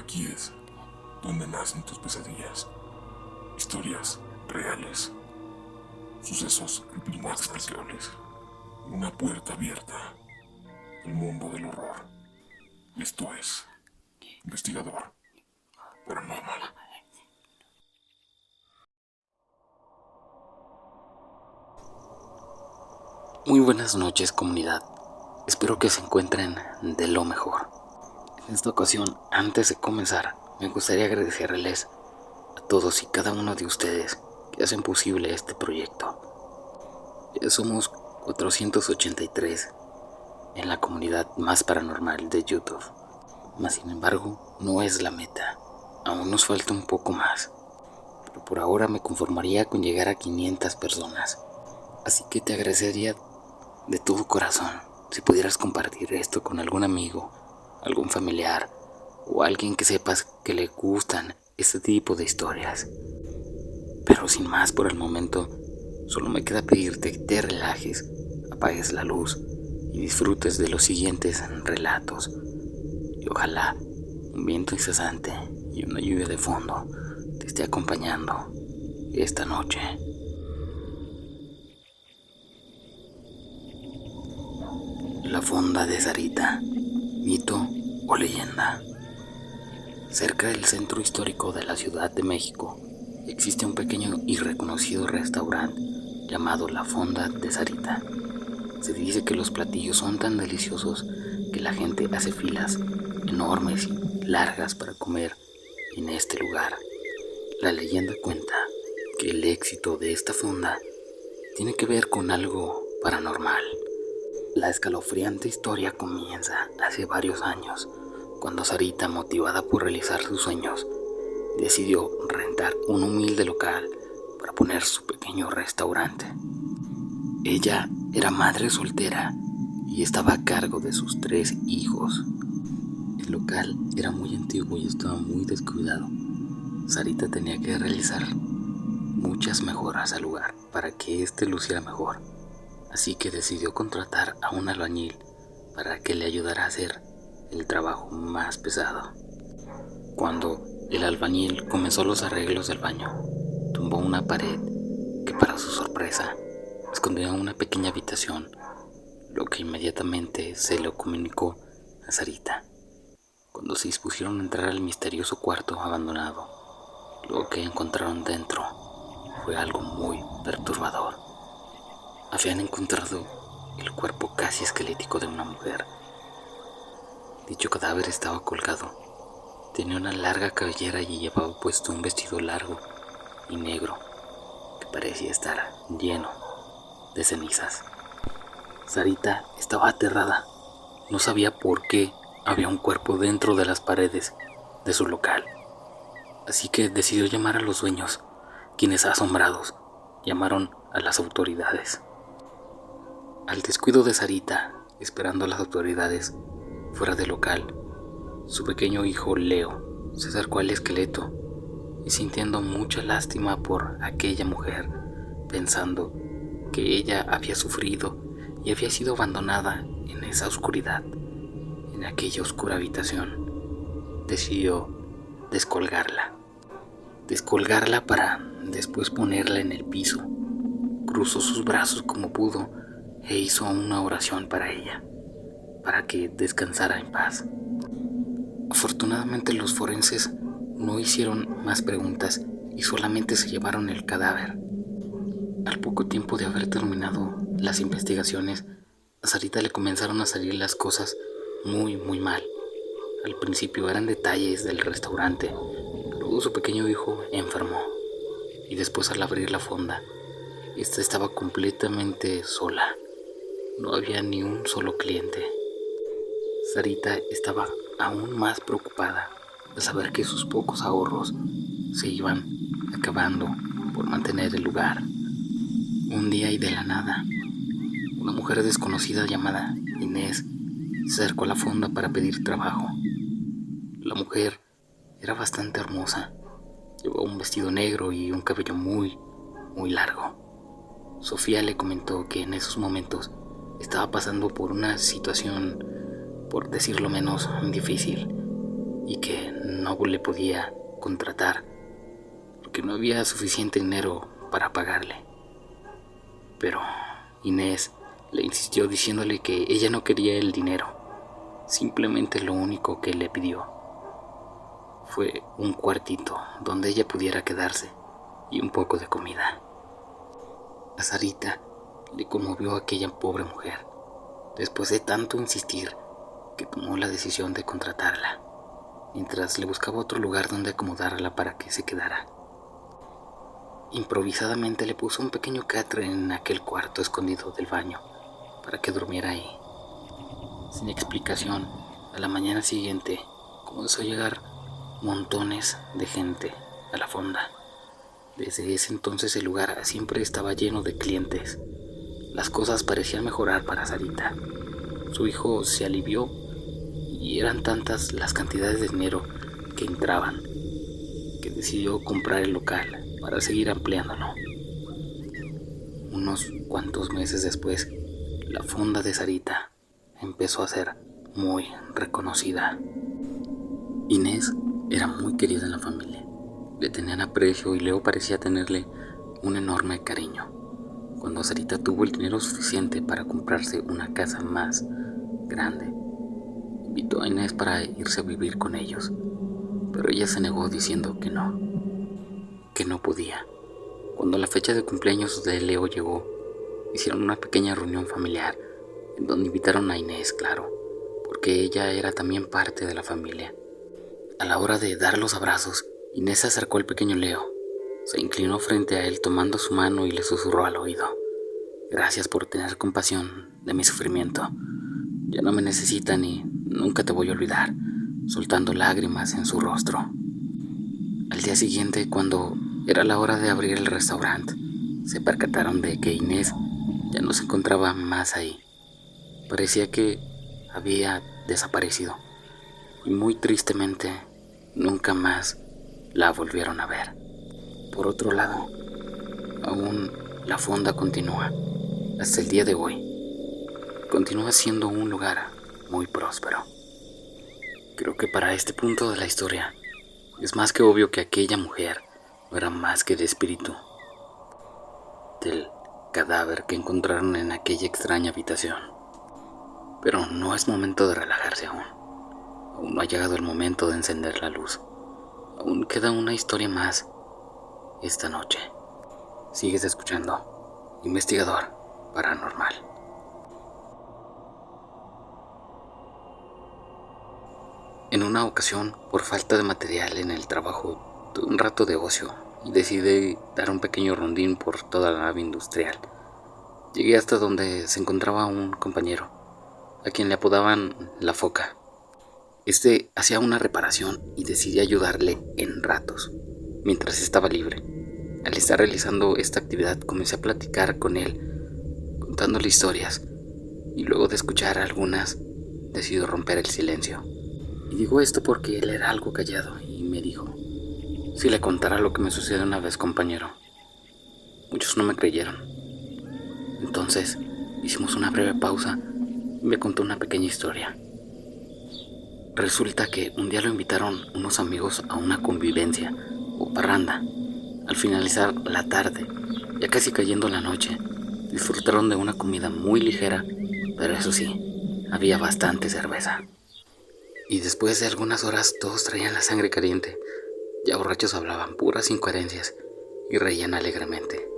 Aquí es donde nacen tus pesadillas, historias reales, sucesos inexplicables, una puerta abierta al mundo del horror. Esto es Investigador Paranormal. Muy buenas noches, comunidad. Espero que se encuentren de lo mejor. En esta ocasión, antes de comenzar, me gustaría agradecerles a todos y cada uno de ustedes que hacen posible este proyecto. Ya somos 483 en la comunidad más paranormal de YouTube. Mas sin embargo, no es la meta. Aún nos falta un poco más. Pero por ahora me conformaría con llegar a 500 personas. Así que te agradecería de todo corazón si pudieras compartir esto con algún amigo, algún familiar o alguien que sepas que le gustan este tipo de historias. Pero sin más por el momento, solo me queda pedirte que te relajes, apagues la luz y disfrutes de los siguientes relatos. Y ojalá un viento incesante y una lluvia de fondo te esté acompañando esta noche. La fonda de Sarita, mito o leyenda. Cerca del centro histórico de la Ciudad de México existe un pequeño y reconocido restaurante llamado La Fonda de Sarita. Se dice que los platillos son tan deliciosos que la gente hace filas enormes y largas para comer en este lugar. La leyenda cuenta que el éxito de esta fonda tiene que ver con algo paranormal. La escalofriante historia comienza hace varios años, cuando Sarita, motivada por realizar sus sueños, decidió rentar un humilde local para poner su pequeño restaurante. Ella era madre soltera y estaba a cargo de sus 3 hijos. El local era muy antiguo y estaba muy descuidado. Sarita tenía que realizar muchas mejoras al lugar para que éste luciera mejor. Así que decidió contratar a un albañil para que le ayudara a hacer el trabajo más pesado. Cuando el albañil comenzó los arreglos del baño, tumbó una pared que, para su sorpresa, escondía una pequeña habitación, lo que inmediatamente se lo comunicó a Sarita. Cuando se dispusieron a entrar al misterioso cuarto abandonado, lo que encontraron dentro fue algo muy perturbador. Habían encontrado el cuerpo casi esquelético de una mujer. Dicho cadáver estaba colgado. Tenía una larga cabellera y llevaba puesto un vestido largo y negro que parecía estar lleno de cenizas. Sarita estaba aterrada. No sabía por qué había un cuerpo dentro de las paredes de su local. Así que decidió llamar a los dueños, quienes, asombrados, llamaron a las autoridades. Al descuido de Sarita, esperando a las autoridades fuera del local, su pequeño hijo Leo se acercó al esqueleto y, sintiendo mucha lástima por aquella mujer, pensando que ella había sufrido y había sido abandonada en esa oscuridad, en aquella oscura habitación, decidió descolgarla para después ponerla en el piso. Cruzó sus brazos como pudo e hizo una oración para ella, para que descansara en paz. Afortunadamente, los forenses no hicieron más preguntas y solamente se llevaron el cadáver. Al poco tiempo de haber terminado las investigaciones, a Sarita le comenzaron a salir las cosas muy mal. Al principio eran detalles del restaurante, luego su pequeño hijo enfermó y después, al abrir la fonda, esta estaba completamente sola. No había ni un solo cliente. Sarita estaba aún más preocupada al saber que sus pocos ahorros se iban acabando por mantener el lugar. Un día, y de la nada, una mujer desconocida llamada Inés se acercó a la fonda para pedir trabajo. La mujer era bastante hermosa. Llevaba un vestido negro y un cabello muy largo. Sofía le comentó que en esos momentos estaba pasando por una situación, por decirlo menos, difícil, y que no le podía contratar porque no había suficiente dinero para pagarle. Pero Inés le insistió diciéndole que ella no quería el dinero. Simplemente lo único que le pidió fue un cuartito donde ella pudiera quedarse y un poco de comida. A Sarita le conmovió a aquella pobre mujer, después de tanto insistir, que tomó la decisión de contratarla, mientras le buscaba otro lugar donde acomodarla para que se quedara. Improvisadamente le puso un pequeño catre en aquel cuarto escondido del baño para que durmiera ahí. Sin explicación, a la mañana siguiente comenzó a llegar montones de gente a la fonda. Desde ese entonces el lugar siempre estaba lleno de clientes. Las cosas parecían mejorar para Sarita. Su hijo se alivió y eran tantas las cantidades de dinero que entraban que decidió comprar el local para seguir ampliándolo. Unos cuantos meses después, la fonda de Sarita empezó a ser muy reconocida. Inés era muy querida en la familia. Le tenían aprecio y Leo parecía tenerle un enorme cariño. Cuando Sarita tuvo el dinero suficiente para comprarse una casa más grande, invitó a Inés para irse a vivir con ellos, pero ella se negó diciendo que no podía. Cuando la fecha de cumpleaños de Leo llegó, hicieron una pequeña reunión familiar en donde invitaron a Inés, claro, porque ella era también parte de la familia. A la hora de dar los abrazos, Inés se acercó al pequeño Leo, se inclinó frente a él tomando su mano y le susurró al oído: «Gracias por tener compasión de mi sufrimiento. Ya no me necesitan y nunca te voy a olvidar», soltando lágrimas en su rostro. Al día siguiente, cuando era la hora de abrir el restaurante, se percataron de que Inés ya no se encontraba más ahí. Parecía que había desaparecido y muy tristemente nunca más la volvieron a ver. Por otro lado, aún la fonda continúa hasta el día de hoy. Continúa siendo un lugar muy próspero. Creo que para este punto de la historia es más que obvio que aquella mujer no era más que el espíritu del cadáver que encontraron en aquella extraña habitación. Pero no es momento de relajarse aún. Aún no ha llegado el momento de encender la luz. Aún queda una historia más esta noche. Sigues escuchando Investigador Paranormal. En una ocasión, por falta de material en el trabajo, tuve un rato de ocio y decidí dar un pequeño rondín por toda la nave industrial. Llegué hasta donde se encontraba un compañero, a quien le apodaban La Foca. Este hacía una reparación y decidí ayudarle en ratos, mientras estaba libre. Al estar realizando esta actividad comencé a platicar con él, contándole historias, y luego de escuchar algunas, decidí romper el silencio. Y digo esto porque él era algo callado y me dijo: «Si le contara lo que me sucedió una vez, compañero». Muchos no me creyeron. Entonces hicimos una breve pausa y me contó una pequeña historia. Resulta que un día lo invitaron unos amigos a una convivencia o parranda. Al finalizar la tarde, ya casi cayendo la noche, disfrutaron de una comida muy ligera, pero eso sí, había bastante cerveza. Y después de algunas horas todos traían la sangre caliente. Ya borrachos hablaban puras incoherencias y reían alegremente.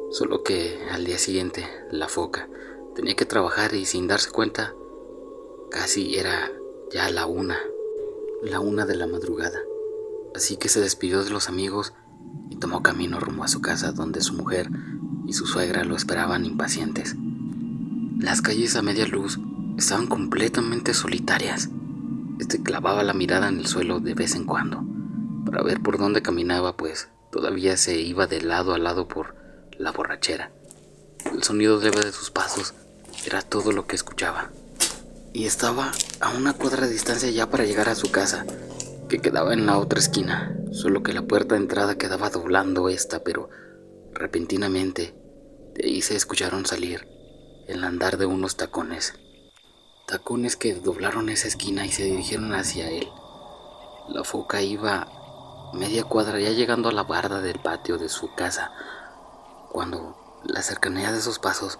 Solo que al día siguiente, La Foca tenía que trabajar y sin darse cuenta, casi era ya la una de la madrugada. Así que se despidió de los amigos y tomó camino rumbo a su casa, donde su mujer y su suegra lo esperaban impacientes. Las calles a media luz estaban completamente solitarias. Clavaba la mirada en el suelo de vez en cuando para ver por dónde caminaba, pues todavía se iba de lado a lado por la borrachera. El sonido leve de sus pasos era todo lo que escuchaba. Y estaba a una cuadra de distancia ya para llegar a su casa, que quedaba en la otra esquina, solo que la puerta de entrada quedaba doblando esta, pero repentinamente de ahí se escucharon salir el andar de unos tacones que doblaron esa esquina y se dirigieron hacia él. La foca iba media cuadra ya llegando a la barda del patio de su casa, cuando la cercanía de sus pasos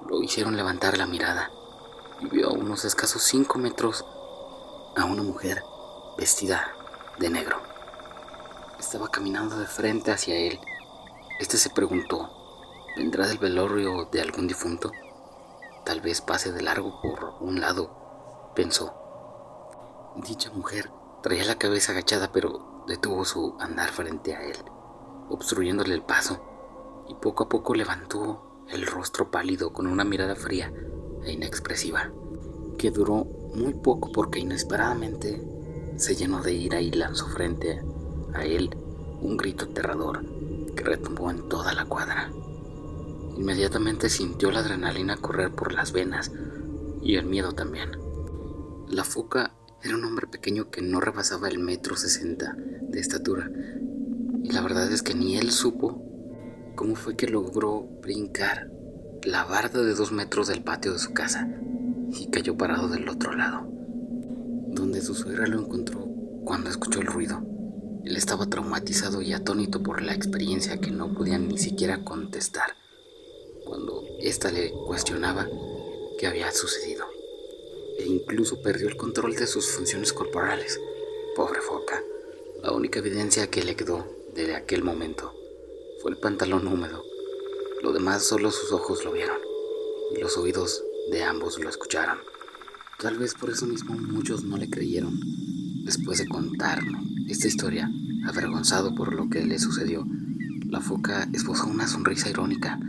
lo hicieron levantar la mirada y vio a unos escasos 5 metros a una mujer vestida de negro. Estaba caminando de frente hacia él. Se preguntó, ¿vendrá del velorio de algún difunto? Tal vez pase de largo por un lado, pensó. Dicha mujer traía la cabeza agachada, pero detuvo su andar frente a él, obstruyéndole el paso, y poco a poco levantó el rostro pálido con una mirada fría e inexpresiva, que duró muy poco porque inesperadamente se llenó de ira y lanzó frente a él un grito aterrador que retumbó en toda la cuadra. Inmediatamente sintió la adrenalina correr por las venas y el miedo también. La foca era un hombre pequeño que no rebasaba el 1,60 m de estatura, y la verdad es que ni él supo cómo fue que logró brincar la barda de 2 metros del patio de su casa y cayó parado del otro lado, donde su suegra lo encontró cuando escuchó el ruido. Él estaba traumatizado y atónito por la experiencia que no podía ni siquiera contestar cuando ésta le cuestionaba qué había sucedido, e incluso perdió el control de sus funciones corporales. Pobre foca. La única evidencia que le quedó de aquel momento fue el pantalón húmedo. Lo demás solo sus ojos lo vieron y los oídos de ambos lo escucharon. Tal vez por eso mismo muchos no le creyeron. Después de contarme esta historia, avergonzado por lo que le sucedió, la foca esbozó una sonrisa irónica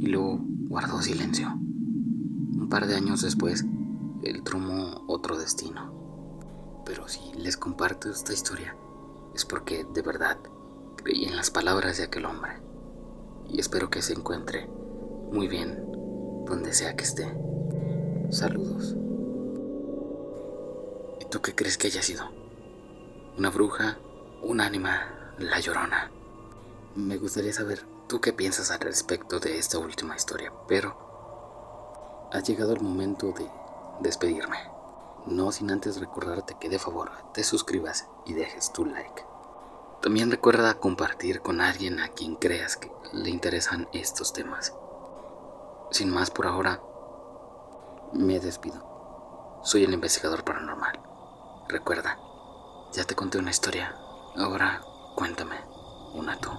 y luego guardó silencio. Un par de años después, él tomó otro destino. Pero si les comparto esta historia, es porque de verdad creí en las palabras de aquel hombre. Y espero que se encuentre muy bien donde sea que esté. Saludos. ¿Y tú qué crees que haya sido? ¿Una bruja? ¿Un ánima? ¿La Llorona? Me gustaría saber tú qué piensas al respecto de esta última historia, pero ha llegado el momento de despedirme. No sin antes recordarte que de favor te suscribas y dejes tu like. También recuerda compartir con alguien a quien creas que le interesan estos temas. Sin más por ahora, me despido. Soy el investigador paranormal. Recuerda, ya te conté una historia, ahora cuéntame una tú.